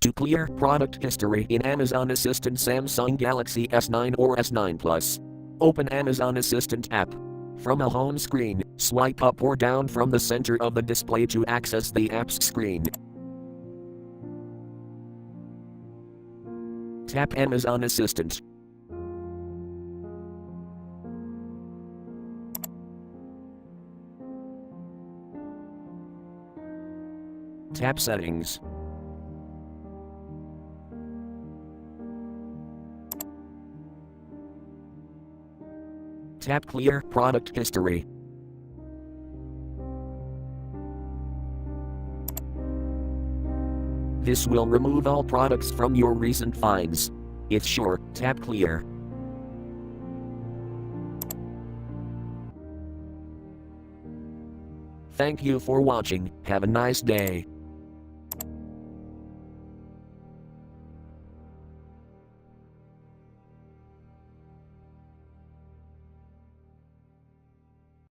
To clear product history in Amazon Assistant Samsung Galaxy S9 or S9 Plus, open Amazon Assistant app. From a home screen, swipe up or down from the center of the display to access the app's screen. Tap Amazon Assistant. Tap Settings. Tap Clear Product History. This will remove all products from your recent finds. If sure, tap Clear. Thank you for watching. Have a nice day.